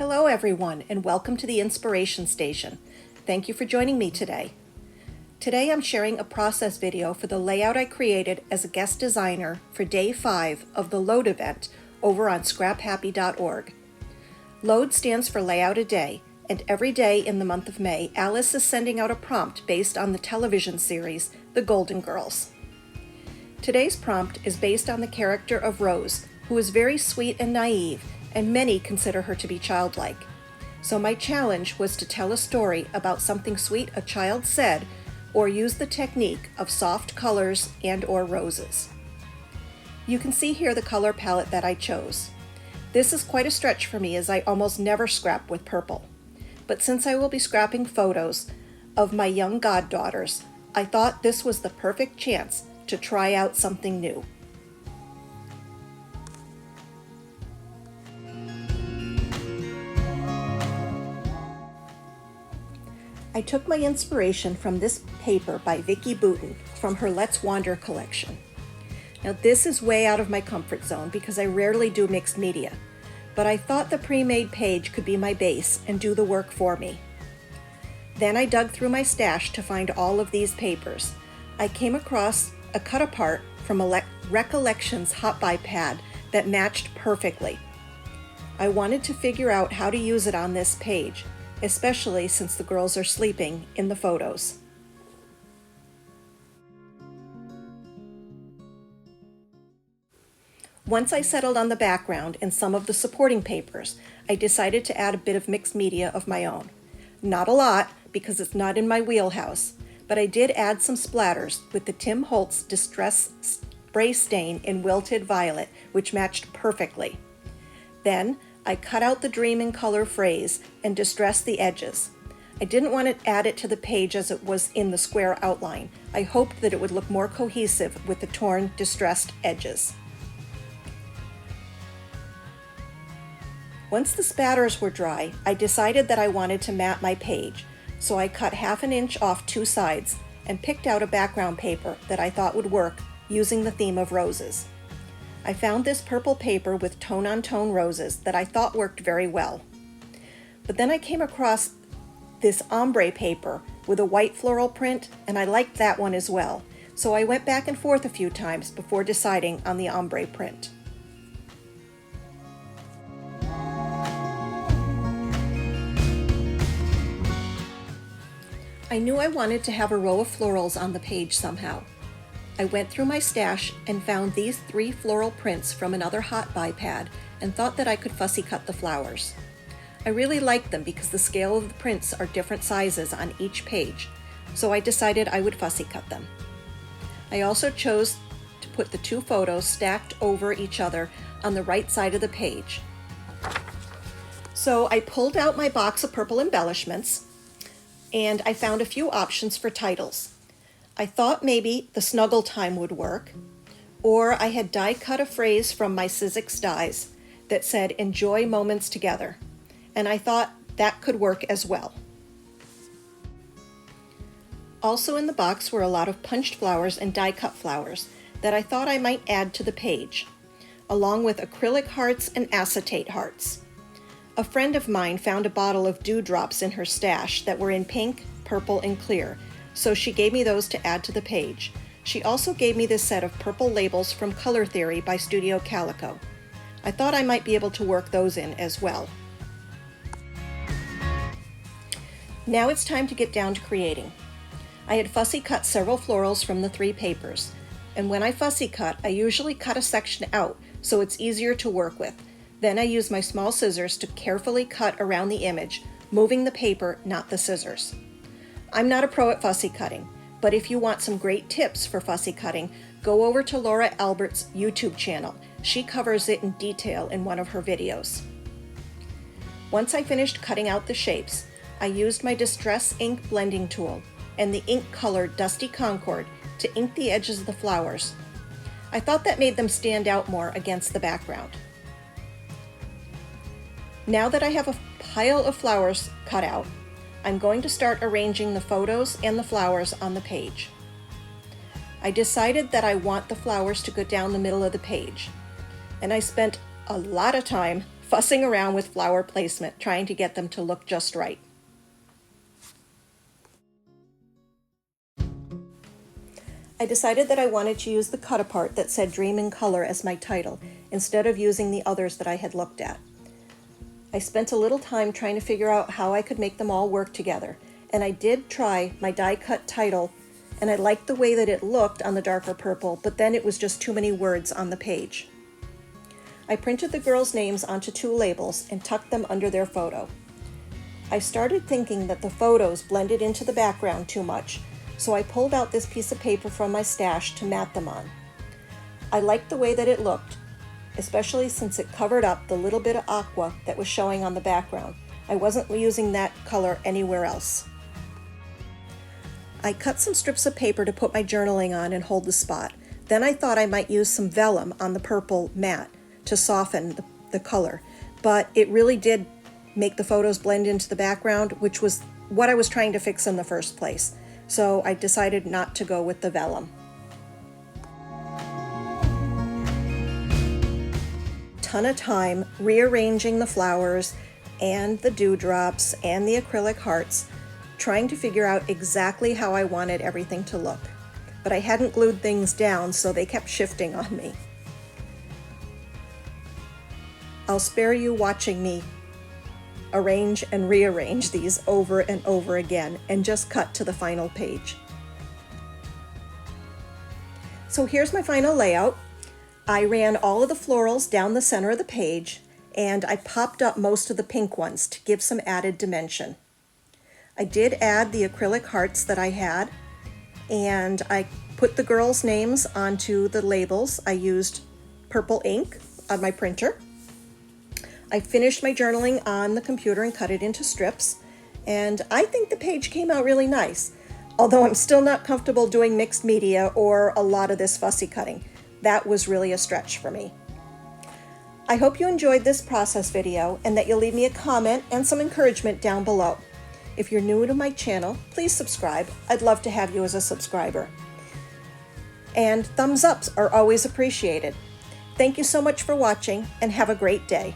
Hello everyone, and welcome to the Inspiration Station. Thank you for joining me today. Today I'm sharing a process video for the layout I created as a guest designer for Day 5 of the LOAD event over on scraphappy.org. LOAD stands for Layout a Day, and every day in the month of May, Alice is sending out a prompt based on the television series The Golden Girls. Today's prompt is based on the character of Rose, who is very sweet and naive, and many consider her to be childlike. So my challenge was to tell a story about something sweet a child said, or use the technique of soft colors and/or roses. You can see here the color palette that I chose. This is quite a stretch for me as I almost never scrap with purple. But since I will be scrapping photos of my young goddaughters, I thought this was the perfect chance to try out something new. I took my inspiration from this paper by Vicki Boutin from her Let's Wander collection. Now this is way out of my comfort zone because I rarely do mixed media, but I thought the pre-made page could be my base and do the work for me. Then I dug through my stash to find all of these papers. I came across a cut apart from a Recollections hot buy pad that matched perfectly. I wanted to figure out how to use it on this page, especially since the girls are sleeping in the photos. Once I settled on the background and some of the supporting papers, I decided to add a bit of mixed media of my own. Not a lot, because it's not in my wheelhouse, but I did add some splatters with the Tim Holtz Distress Spray Stain in Wilted Violet, which matched perfectly. Then, I cut out the Dream in Color phrase and distressed the edges. I didn't want to add it to the page as it was in the square outline. I hoped that it would look more cohesive with the torn, distressed edges. Once the spatters were dry, I decided that I wanted to mat my page, so I cut 1/2 inch off two sides and picked out a background paper that I thought would work using the theme of roses. I found this purple paper with tone-on-tone roses that I thought worked very well. But then I came across this ombre paper with a white floral print, and I liked that one as well. So I went back and forth a few times before deciding on the ombre print. I knew I wanted to have a row of florals on the page somehow. I went through my stash and found these 3 floral prints from another hot buy pad and thought that I could fussy cut the flowers. I really liked them because the scale of the prints are different sizes on each page, so I decided I would fussy cut them. I also chose to put the 2 photos stacked over each other on the right side of the page. So I pulled out my box of purple embellishments and I found a few options for titles. I thought maybe the Snuggle Time would work, or I had die cut a phrase from my Sizzix dies that said, "Enjoy moments together," and I thought that could work as well. Also in the box were a lot of punched flowers and die cut flowers that I thought I might add to the page, along with acrylic hearts and acetate hearts. A friend of mine found a bottle of dewdrops in her stash that were in pink, purple, and clear, so she gave me those to add to the page. She also gave me this set of purple labels from Color Theory by Studio Calico. I thought I might be able to work those in as well. Now it's time to get down to creating. I had fussy cut several florals from the 3 papers, and when I fussy cut, I usually cut a section out so it's easier to work with. Then I use my small scissors to carefully cut around the image, moving the paper, not the scissors. I'm not a pro at fussy cutting, but if you want some great tips for fussy cutting, go over to Laura Albert's YouTube channel. She covers it in detail in one of her videos. Once I finished cutting out the shapes, I used my Distress Ink blending tool and the ink color Dusty Concord to ink the edges of the flowers. I thought that made them stand out more against the background. Now that I have a pile of flowers cut out, I'm going to start arranging the photos and the flowers on the page. I decided that I want the flowers to go down the middle of the page, and I spent a lot of time fussing around with flower placement, trying to get them to look just right. I decided that I wanted to use the cut apart that said Dream in Color as my title, instead of using the others that I had looked at. I spent a little time trying to figure out how I could make them all work together, and I did try my die cut title, and I liked the way that it looked on the darker purple, but then it was just too many words on the page. I printed the girls' names onto 2 labels and tucked them under their photo. I started thinking that the photos blended into the background too much, so I pulled out this piece of paper from my stash to mat them on. I liked the way that it looked, especially since it covered up the little bit of aqua that was showing on the background. I wasn't using that color anywhere else. I cut some strips of paper to put my journaling on and hold the spot. Then I thought I might use some vellum on the purple mat to soften the color, but it really did make the photos blend into the background, which was what I was trying to fix in the first place. So I decided not to go with the vellum. Ton of time rearranging the flowers and the dewdrops and the acrylic hearts, trying to figure out exactly how I wanted everything to look. But I hadn't glued things down, so they kept shifting on me. I'll spare you watching me arrange and rearrange these over and over again and just cut to the final page. So here's my final layout. I ran all of the florals down the center of the page, and I popped up most of the pink ones to give some added dimension. I did add the acrylic hearts that I had, and I put the girls' names onto the labels. I used purple ink on my printer. I finished my journaling on the computer and cut it into strips, and I think the page came out really nice, although I'm still not comfortable doing mixed media or a lot of this fussy cutting. That was really a stretch for me. I hope you enjoyed this process video and that you'll leave me a comment and some encouragement down below. If you're new to my channel, please subscribe. I'd love to have you as a subscriber. And thumbs ups are always appreciated. Thank you so much for watching, and have a great day.